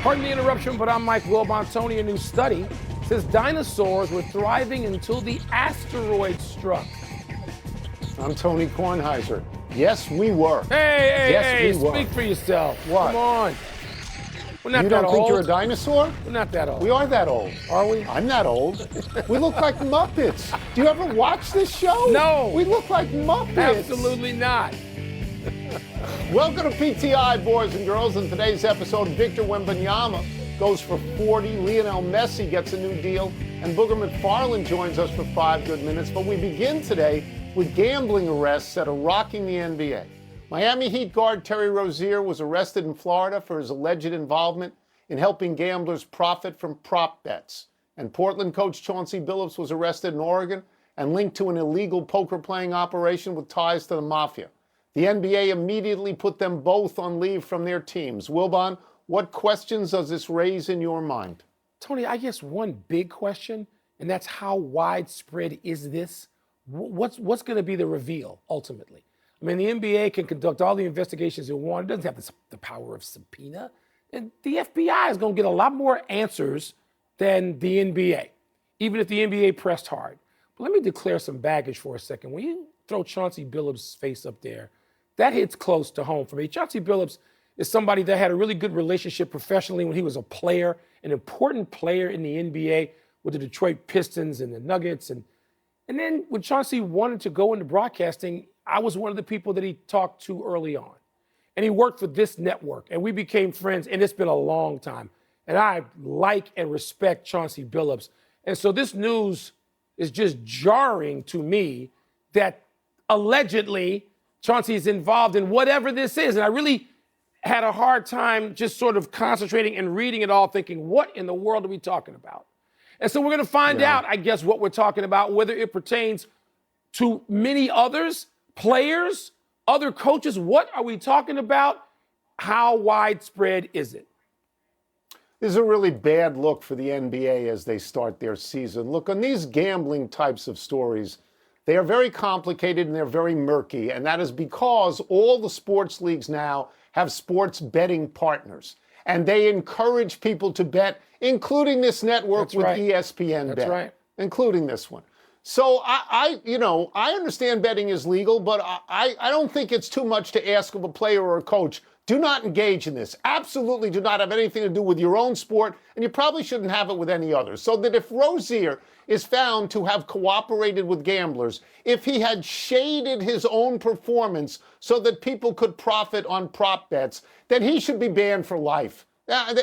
Pardon the interruption, but I'm Mike Wilbon. A new study says dinosaurs were thriving until the asteroid struck. I'm Tony Kornheiser. Yes, we were. Hey, speak for yourself. What? Come on. We're not You that don't old. think you're a dinosaur? We're not that old. We are that old. Are we? I'm that old. We look like Muppets. Do you ever watch this show? No. We look like Muppets. Absolutely not. Welcome to PTI, boys and girls. In today's episode, Victor Wembanyama goes for 40, Lionel Messi gets a new deal, and Booger McFarland joins us for 5 good minutes. But we begin today with gambling arrests that are rocking the NBA. Miami Heat guard Terry Rozier was arrested in Florida for his alleged involvement in helping gamblers profit from prop bets. And Portland coach Chauncey Billups was arrested in Oregon and linked to an illegal poker playing operation with ties to the mafia. The NBA immediately put them both on leave from their teams. Wilbon, what questions does this raise in your mind? Tony, I guess one big question, and that's how widespread is this? What's going to be the reveal ultimately? I mean, the NBA can conduct all the investigations it wants. It doesn't have the power of subpoena. And the FBI is going to get a lot more answers than the NBA, even if the NBA pressed hard. But let me declare some baggage for a second. When you throw Chauncey Billups' face up there, that hits close to home for me. Chauncey Billups is somebody that had a really good relationship professionally when he was a player, an important player in the NBA with the Detroit Pistons and the Nuggets. And then when Chauncey wanted to go into broadcasting, I was one of the people that he talked to early on. And he worked for this network, and we became friends, and it's been a long time. And I like and respect Chauncey Billups. And so this news is just jarring to me that allegedly Chauncey is involved in whatever this is. And I really had a hard time just sort of concentrating and reading it all, thinking, what in the world are we talking about? And so we're going to find out, I guess, what we're talking about, whether it pertains to many others, players, other coaches. What are we talking about? How widespread is it? This is a really bad look for the NBA as they start their season. Look, on these gambling types of stories, they are very complicated and they're very murky, and that is because all the sports leagues now have sports betting partners, and they encourage people to bet, including this network with ESPN Bet, right. Including this one. So I understand betting is legal, but I don't think it's too much to ask of a player or a coach. Do not engage in this. Absolutely do not have anything to do with your own sport, and you probably shouldn't have it with any others. So that if Rozier is found to have cooperated with gamblers, if he had shaded his own performance so that people could profit on prop bets, then he should be banned for life.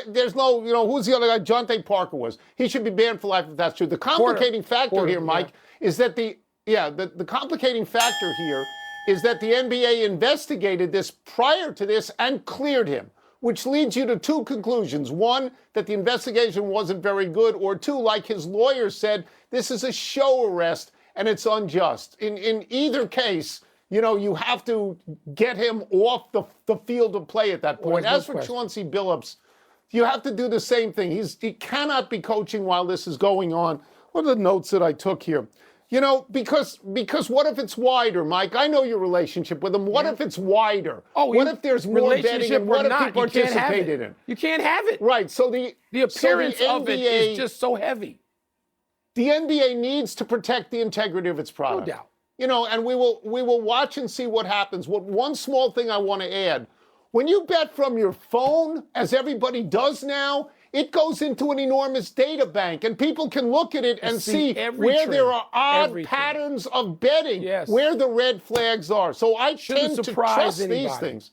There's no, who's the other guy? Jonte Parker was. He should be banned for life if that's true. The complicating factor here, Mike, is that the complicating factor here is that the NBA investigated this prior to this and cleared him, which leads you to two conclusions. One, that the investigation wasn't very good, or two, like his lawyer said, this is a show arrest and it's unjust. In either case, you have to get him off the field of play at that point. As for Chauncey Billups, you have to do the same thing. He cannot be coaching while this is going on. What are the notes that I took here? Because what if it's wider, Mike? I know your relationship with him. What if it's wider? What if there's more betting, and what if he participated in? You can't have it. Right. So the appearance of it is just so heavy. The NBA needs to protect the integrity of its product. No doubt. And we will watch and see what happens. One small thing I want to add: when you bet from your phone, as everybody does now, it goes into an enormous data bank, and people can look at it and see where there are odd patterns of betting, where the red flags are. So I tend to trust these things.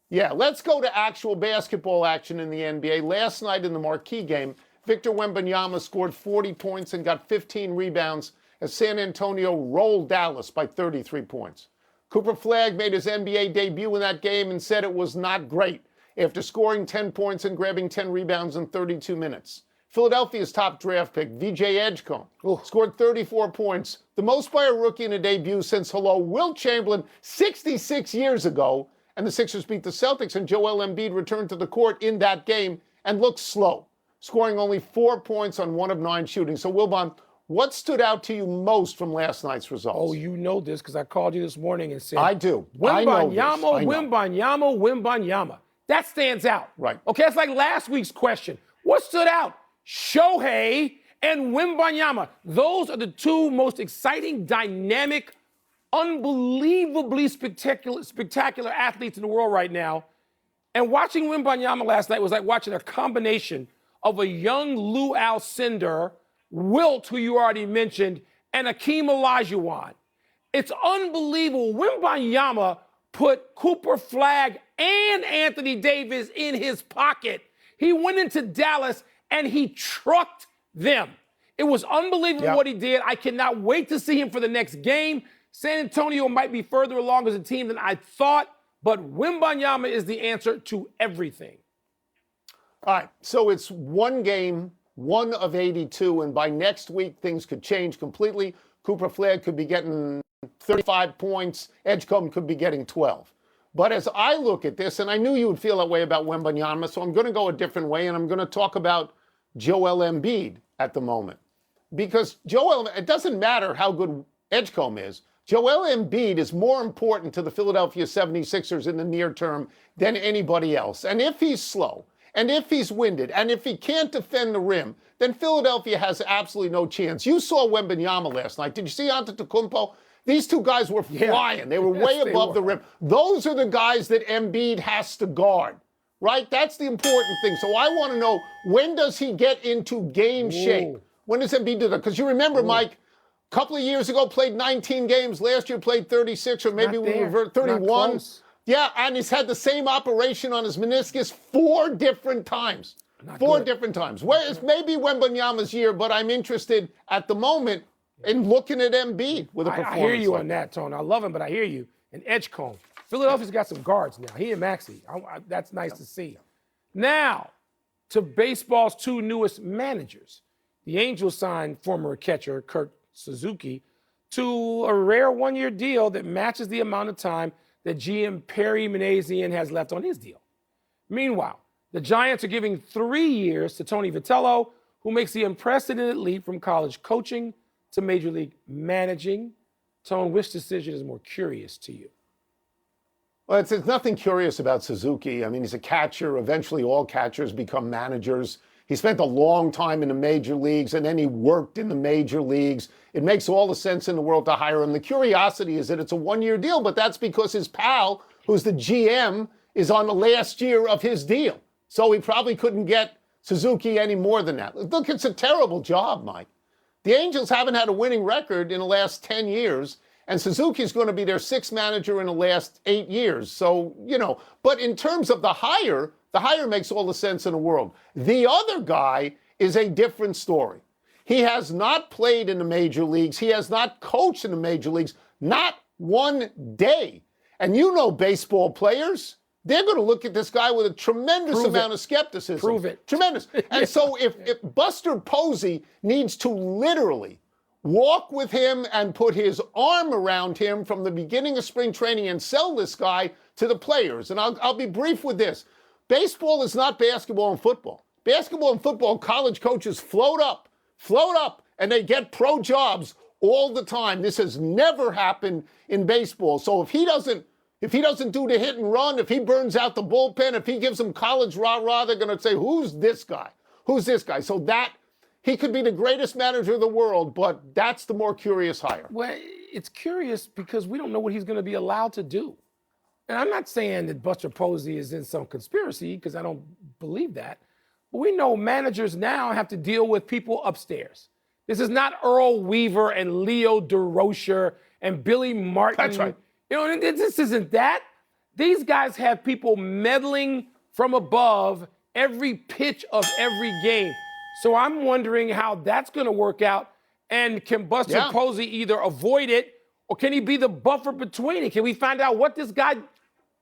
Yeah, let's go to actual basketball action in the NBA. Last night in the marquee game, Victor Wembanyama scored 40 points and got 15 rebounds as San Antonio rolled Dallas by 33 points. Cooper Flagg made his NBA debut in that game and said it was not great after scoring 10 points and grabbing 10 rebounds in 32 minutes. Philadelphia's top draft pick, VJ Edgecombe, scored 34 points, the most by a rookie in a debut since, Wilt Chamberlain 66 years ago. And the Sixers beat the Celtics, and Joel Embiid returned to the court in that game and looked slow, scoring only 4 points on 1 of 9 shooting. So, Wilbon, what stood out to you most from last night's results? Oh, you know this because I called you this morning and said, I do. Wembanyama. That stands out. Right. Okay, it's like last week's question. What stood out? Shohei and Wembanyama. Those are the two most exciting, dynamic, unbelievably spectacular athletes in the world right now. And watching Wembanyama last night was like watching a combination of a young Lou Alcindor, Wilt, who you already mentioned, and Akeem Olajuwon. It's unbelievable. Wembanyama put Cooper Flagg and Anthony Davis in his pocket. He went into Dallas and he trucked them. It was unbelievable what he did. I cannot wait to see him for the next game. San Antonio might be further along as a team than I thought, but Wembanyama is the answer to everything. All right, so it's one game, 1 of 82, and by next week, things could change completely. Cooper Flagg could be getting 35 points. Edgecombe could be getting 12. But as I look at this, and I knew you would feel that way about Wembanyama, so I'm going to go a different way, and I'm going to talk about Joel Embiid at the moment. Because it doesn't matter how good Edgecombe is. Joel Embiid is more important to the Philadelphia 76ers in the near term than anybody else. And if he's slow, and if he's winded, and if he can't defend the rim, then Philadelphia has absolutely no chance. You saw Wembanyama last night. Did you see Antetokounmpo? These two guys were flying. They were way above the rim. Those are the guys that Embiid has to guard, right? That's the important thing. So I want to know, when does he get into game shape? When does Embiid do that? Because you remember, Mike, a couple of years ago played 19 games. Last year played 36, or maybe we revert 31. Yeah, and he's had the same operation on his meniscus 4 different times. Four different times. Well, it's maybe Wembanyama's year, but I'm interested at the moment in looking at Embiid with a performance. I hear you on that, Tone. I love him, but I hear you. And Edgecombe. Philadelphia's got some guards now. He and Maxey. That's nice to see. Now, to baseball's 2 newest managers. The Angels signed former catcher Kurt Suzuki to a rare 1-year deal that matches the amount of time that GM Perry Minasian has left on his deal. Meanwhile, the Giants are giving 3 years to Tony Vitello, who makes the unprecedented leap from college coaching to Major League managing. Tone, which decision is more curious to you? Well, there's nothing curious about Suzuki. I mean, he's a catcher. Eventually, all catchers become managers. He spent a long time in the major leagues, and then he worked in the major leagues. It makes all the sense in the world to hire him. The curiosity is that it's a 1-year deal, but that's because his pal, who's the GM, is on the last year of his deal. So he probably couldn't get Suzuki any more than that. Look, it's a terrible job, Mike. The Angels haven't had a winning record in the last 10 years, and Suzuki's going to be their 6th manager in the last 8 years. So, but in terms of the hire makes all the sense in the world. The other guy is a different story. He has not played in the major leagues. He has not coached in the major leagues, not one day. And baseball players, they're going to look at this guy with a tremendous amount of skepticism. Prove it. Tremendous. And so if Buster Posey needs to literally walk with him and put his arm around him from the beginning of spring training and sell this guy to the players, and I'll be brief with this. Baseball is not basketball and football. Basketball and football, college coaches float up, and they get pro jobs all the time. This has never happened in baseball. So if he doesn't do the hit and run, if he burns out the bullpen, if he gives them college rah-rah, they're going to say, who's this guy? Who's this guy? So he could be the greatest manager of the world, but that's the more curious hire. Well, it's curious because we don't know what he's going to be allowed to do. And I'm not saying that Buster Posey is in some conspiracy, because I don't believe that. But we know managers now have to deal with people upstairs. This is not Earl Weaver and Leo DeRocher and Billy Martin. That's right. This isn't that. These guys have people meddling from above every pitch of every game. So I'm wondering how that's going to work out. And can Buster Posey either avoid it, or can he be the buffer between it? Can we find out what this guy,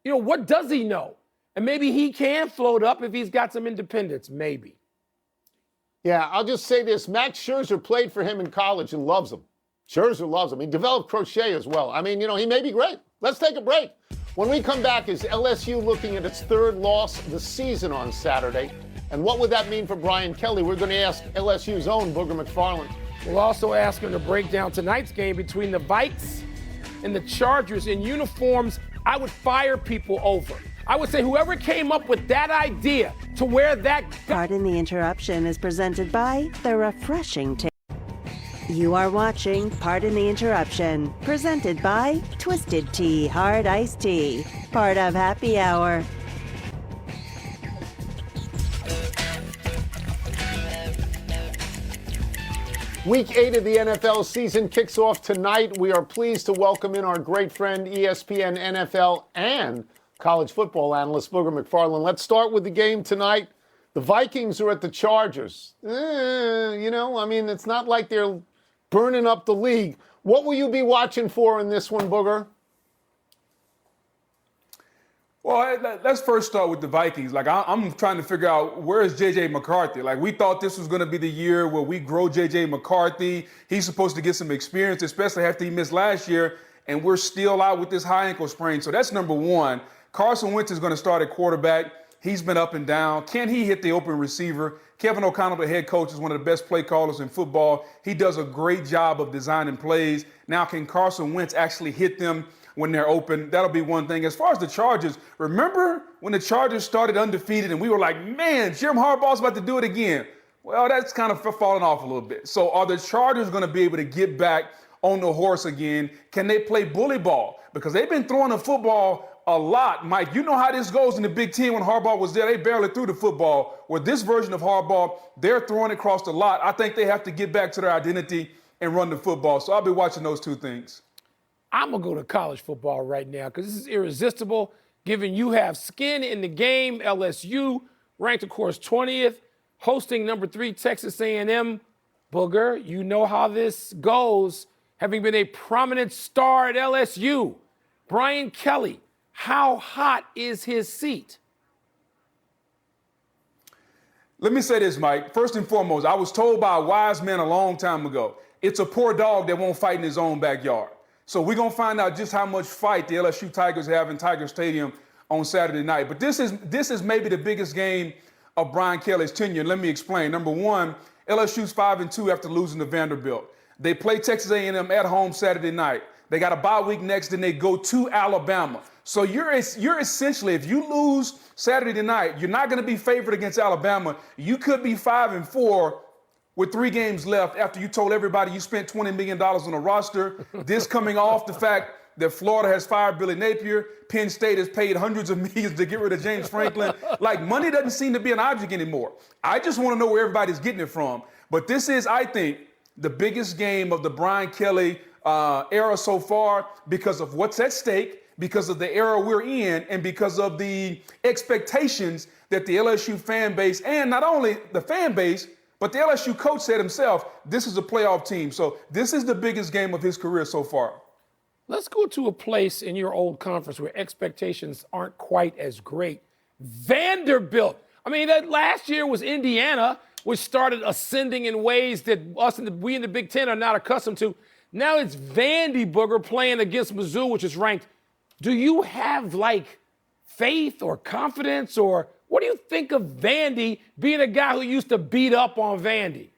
what does he know? And maybe he can float up if he's got some independence, maybe. Yeah, I'll just say this. Max Scherzer played for him in college and loves him. Scherzer loves him. He developed crochet as well. I mean, he may be great. Let's take a break. When we come back, is LSU looking at its 3rd loss of the season on Saturday? And what would that mean for Brian Kelly? We're going to ask LSU's own Booger McFarland. We'll also ask him to break down tonight's game between the Vikes and the Chargers in uniforms I would fire people over. I would say whoever came up with that idea to wear that. Pardon the Interruption is presented by the refreshing taste. You are watching Pardon the Interruption, presented by Twisted Tea Hard Iced Tea, part of Happy Hour. Week 8 of the NFL season kicks off tonight. We are pleased to welcome in our great friend, ESPN NFL and college football analyst, Booger McFarland. Let's start with the game tonight. The Vikings are at the Chargers. It's not like they're burning up the league. What will you be watching for in this one, Booger? Well, let's first start with the Vikings. I'm trying to figure out, where is J.J. McCarthy? We thought this was going to be the year where we grow J.J. McCarthy. He's supposed to get some experience, especially after he missed last year, and we're still out with this high ankle sprain. So that's number one. Carson Wentz is going to start at quarterback. He's been up and down. Can he hit the open receiver? Kevin O'Connell, the head coach, is one of the best play callers in football. He does a great job of designing plays. Now, can Carson Wentz actually hit them when they're open? That'll be one thing. As far as the Chargers, remember when the Chargers started undefeated and we were like, man, Jim Harbaugh's about to do it again? Well, that's kind of falling off a little bit. So are the Chargers going to be able to get back on the horse again? Can they play bully ball? Because they've been throwing the football a lot. Mike, you know how this goes in the Big Ten. When Harbaugh was there, they barely threw the football. Where this version of Harbaugh, they're throwing it across the lot. I think they have to get back to their identity and run the football. So I'll be watching those two things. I'm going to go to college football right now because this is irresistible, given you have skin in the game. LSU, ranked, of course, 20th, hosting number 3 Texas A&M. Booger, you know how this goes, having been a prominent star at LSU. Brian Kelly, how hot is his seat? Let me say this, Mike. First and foremost, I was told by a wise man a long time ago, it's a poor dog that won't fight in his own backyard. So we're going to find out just how much fight the LSU Tigers have in Tiger Stadium on Saturday night. But this is maybe the biggest game of Brian Kelly's tenure. Let me explain. Number one, LSU's 5-2 after losing to Vanderbilt. They play Texas A&M at home Saturday night. They got a bye week next, then they go to Alabama. So you're essentially, if you lose Saturday night, you're not going to be favored against Alabama. You could be 5-4 with 3 games left after you told everybody you spent $20 million on a roster. This coming off the fact that Florida has fired Billy Napier. Penn State has paid hundreds of millions to get rid of James Franklin. Money doesn't seem to be an object anymore. I just want to know where everybody's getting it from. But this is, I think, the biggest game of the Brian Kelly era so far because of what's at stake, because of the era we're in, and because of the expectations that the LSU fan base, and not only the fan base, but the LSU coach said himself, this is a playoff team. So this is the biggest game of his career so far. Let's go to a place in your old conference where expectations aren't quite as great. Vanderbilt. That last year was Indiana, which started ascending in ways that we in the Big Ten are not accustomed to. Now it's Vandy, Booger, playing against Mizzou, which is ranked. Do you have, faith or confidence, or what do you think of Vandy being a guy who used to beat up on Vandy?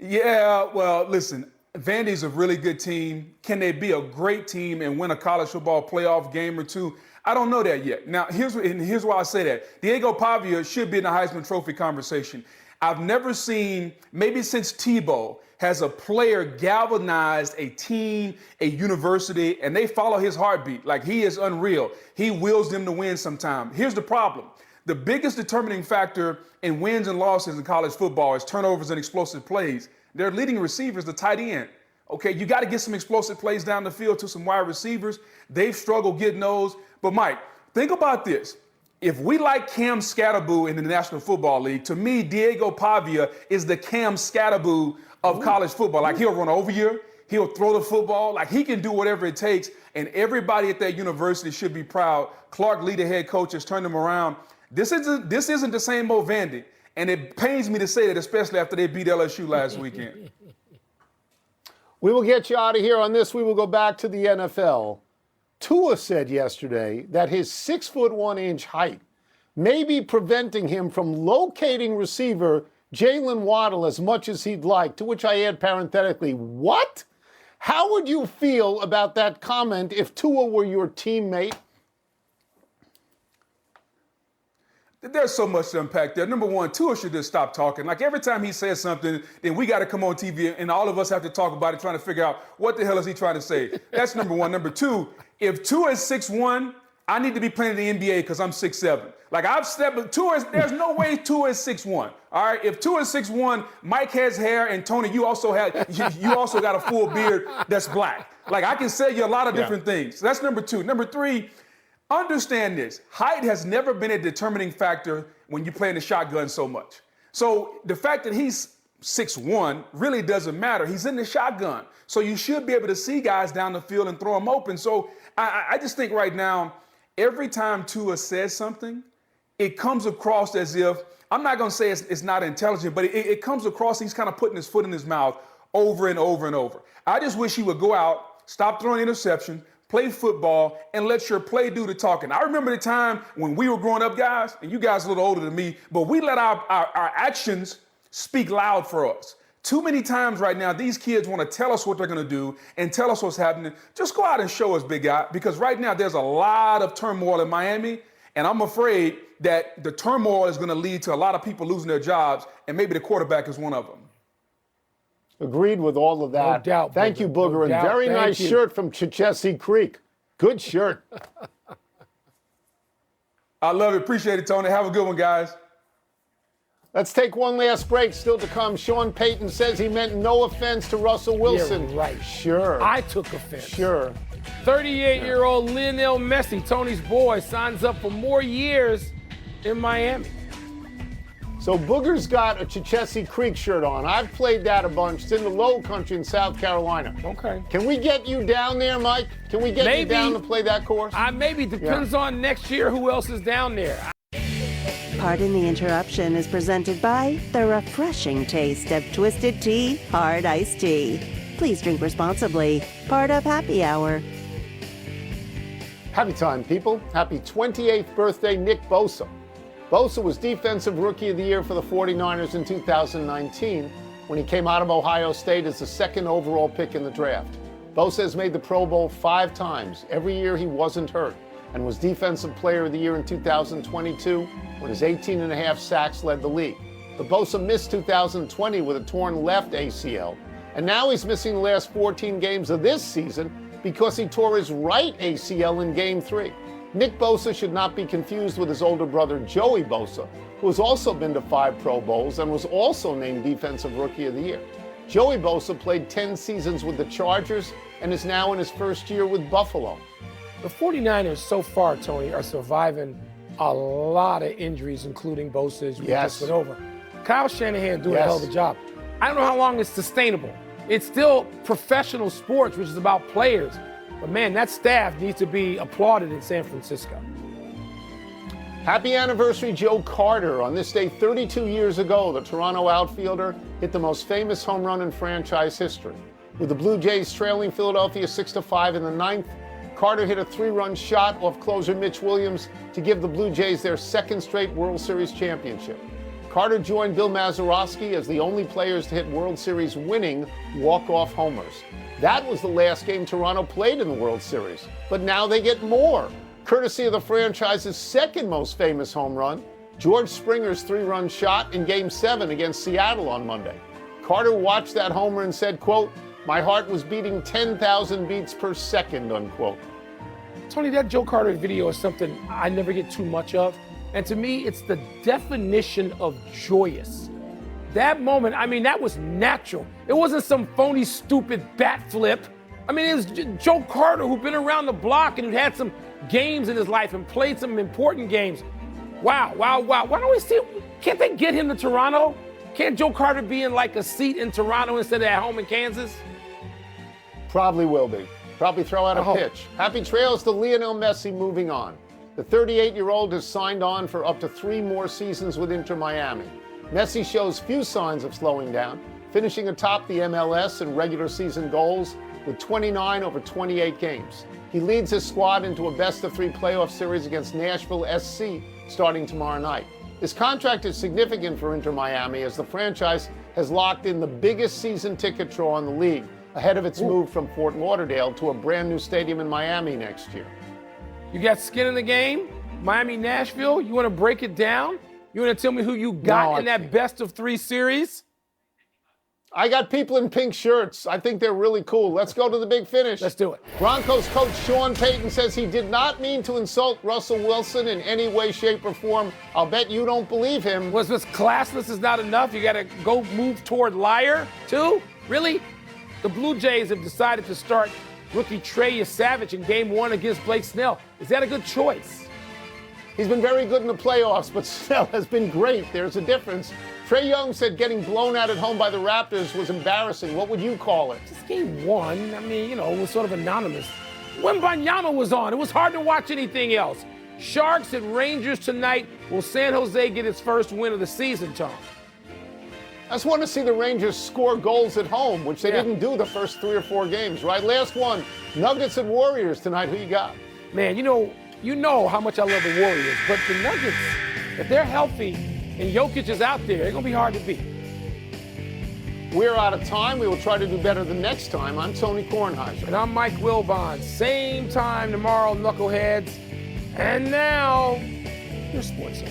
Yeah, well, listen, Vandy's a really good team. Can they be a great team and win a college football playoff game or two? I don't know that yet. Now, here's why I say that. Diego Pavia should be in the Heisman Trophy conversation. I've never seen, maybe since Tebow, has a player galvanized a team, a university, and they follow his heartbeat. He is unreal. He wills them to win sometime. Here's the problem. The biggest determining factor in wins and losses in college football is turnovers and explosive plays. Their leading receiver is the tight end. Okay, you got to get some explosive plays down the field to some wide receivers. They've struggled getting those. But Mike, think about this. If we like Cam Scatterboo in the National Football League, to me, Diego Pavia is the Cam Scatterboo of college football. He'll run over you. He'll throw the football. He can do whatever it takes. And everybody at that university should be proud. Clark Lee, the head coach, has turned them around. This isn't the same old Vandy. And it pains me to say that, especially after they beat LSU last weekend. We will get you out of here on this. We will go back to the NFL. Tua said yesterday that his 6'1" height may be preventing him from locating receiver Jalen Waddle as much as he'd like, to which I add parenthetically, what? How would you feel about that comment if Tua were your teammate? There's so much to unpack there. Number one, Tua should just stop talking. Like every time he says something, then we got to come on TV and all of us have to talk about it, trying to figure out what the hell is he trying to say. That's number one. Number two, if Tua is 6'1", I need to be playing in the NBA because I'm 6'7". Like I've stepped, there's no way Tua is 6'1". All right, if Tua is 6'1", Mike has hair, and Tony, you also got a full beard that's black. Like I can say you a lot of different things. So that's number two. Number three, understand this. Height has never been a determining factor when you play in the shotgun so much. So the fact that he's 6'1" really doesn't matter. He's in the shotgun. So you should be able to see guys down the field and throw them open. So I just think right now, every time Tua says something, it comes across as if, I'm not going to say it's not intelligent, but it comes across, he's kind of putting his foot in his mouth over and over and over. I just wish he would go out, stop throwing interception, play football, and let your play do the talking. I remember the time when we were growing up, guys, and you guys are a little older than me, but we let our actions speak loud for us. Too many times right now, these kids want to tell us what they're going to do and tell us what's happening. Just go out and show us, big guy, because right now there's a lot of turmoil in Miami, and I'm afraid that the turmoil is going to lead to a lot of people losing their jobs, and maybe the quarterback is one of them. Agreed with all of that. No doubt, Thank you, Booger. No and doubt. very Thank nice you. shirt from Chichesi Creek. Good shirt. I love it. Appreciate it, Tony. Have a good one, guys. Let's take one last break. Still to come. Sean Payton says he meant no offense to Russell Wilson. You're right. Sure. I took offense. Sure. 38-year-old Lionel Messi, Tony's boy, signs up for more years in Miami. So Booger's got a Chichesi Creek shirt on. I've played that a bunch. It's in the Low Country in South Carolina. Okay. Can we get you down there, Mike? Can we get you down to play that course? Maybe depends on next year who else is down there. Pardon the Interruption is presented by the refreshing taste of Twisted Tea Hard Iced Tea. Please drink responsibly. Part of Happy Hour. Happy time, people. Happy 28th birthday, Nick Bosa. Bosa was Defensive Rookie of the Year for the 49ers in 2019 when he came out of Ohio State as the second overall pick in the draft. Bosa has made the Pro Bowl 5 times, every year he wasn't hurt, and was Defensive Player of the Year in 2022 when his 18.5 sacks led the league. But Bosa missed 2020 with a torn left ACL, and now he's missing the last 14 games of this season because he tore his right ACL in Game 3. Nick Bosa should not be confused with his older brother Joey Bosa, who has also been to 5 Pro Bowls and was also named Defensive Rookie of the Year. Joey Bosa played 10 seasons with the Chargers and is now in his first year with Buffalo. The 49ers so far, Tony, are surviving a lot of injuries, including Bosa's we just went over. Kyle Shanahan doing a hell of a job. I don't know how long it's sustainable. It's still professional sports, which is about players. But man, that staff needs to be applauded in San Francisco. Happy anniversary, Joe Carter. On this day 32 years ago, the Toronto outfielder hit the most famous home run in franchise history. With the Blue Jays trailing Philadelphia 6-5 in the 9th, Carter hit a 3-run shot off closer Mitch Williams to give the Blue Jays their second straight World Series championship. Carter joined Bill Mazeroski as the only players to hit World Series winning walk-off homers. That was the last game Toronto played in the World Series, but now they get more, courtesy of the franchise's second most famous home run, George Springer's 3-run shot in Game 7 against Seattle on Monday. Carter watched that homer and said, quote, "My heart was beating 10,000 beats per second," unquote. Tony, that Joe Carter video is something I never get too much of. And to me, it's the definition of joyous. That moment, I mean, that was natural. It wasn't some phony, stupid bat flip. I mean, it was Joe Carter, who'd been around the block and who'd had some games in his life and played some important games. Wow. Why don't we see, can't they get him to Toronto? Can't Joe Carter be in like a seat in Toronto instead of at home in Kansas? Probably will be. Probably throw out a pitch. Happy trails to Lionel Messi moving on. The 38-year-old has signed on for up to 3 more seasons with Inter Miami. Messi shows few signs of slowing down, finishing atop the MLS in regular season goals with 29 over 28 games. He leads his squad into a best-of-3 playoff series against Nashville SC starting tomorrow night. His contract is significant for Inter Miami as the franchise has locked in the biggest season ticket draw in the league ahead of its move from Fort Lauderdale to a brand new stadium in Miami next year. You got skin in the game? Miami, Nashville, you want to break it down? You want to tell me who you got No, in that best of 3 series? I got people in pink shirts. I think they're really cool. Let's go to the big finish. Let's do it. Broncos coach Sean Payton says he did not mean to insult Russell Wilson in any way, shape, or form. I'll bet you don't believe him. Was this classless is not enough? You got to go move toward liar, too? Really? The Blue Jays have decided to start rookie Trey Savage in game 1 against Blake Snell. Is that a good choice? He's been very good in the playoffs, but Snell has been great. There's a difference. Trey Young said getting blown out at home by the Raptors was embarrassing. What would you call it? Just game 1. I mean, it was sort of anonymous. When Banyama was on, it was hard to watch anything else. Sharks and Rangers tonight. Will San Jose get its first win of the season, Tom? I just want to see the Rangers score goals at home, which they didn't do the first 3 or 4 games, right? Last one, Nuggets and Warriors tonight. Who you got? Man, you know how much I love the Warriors, but the Nuggets, if they're healthy and Jokic is out there, they're going to be hard to beat. We're out of time. We will try to do better the next time. I'm Tony Kornheiser. And I'm Mike Wilbon. Same time tomorrow, Knuckleheads. And now, your sports.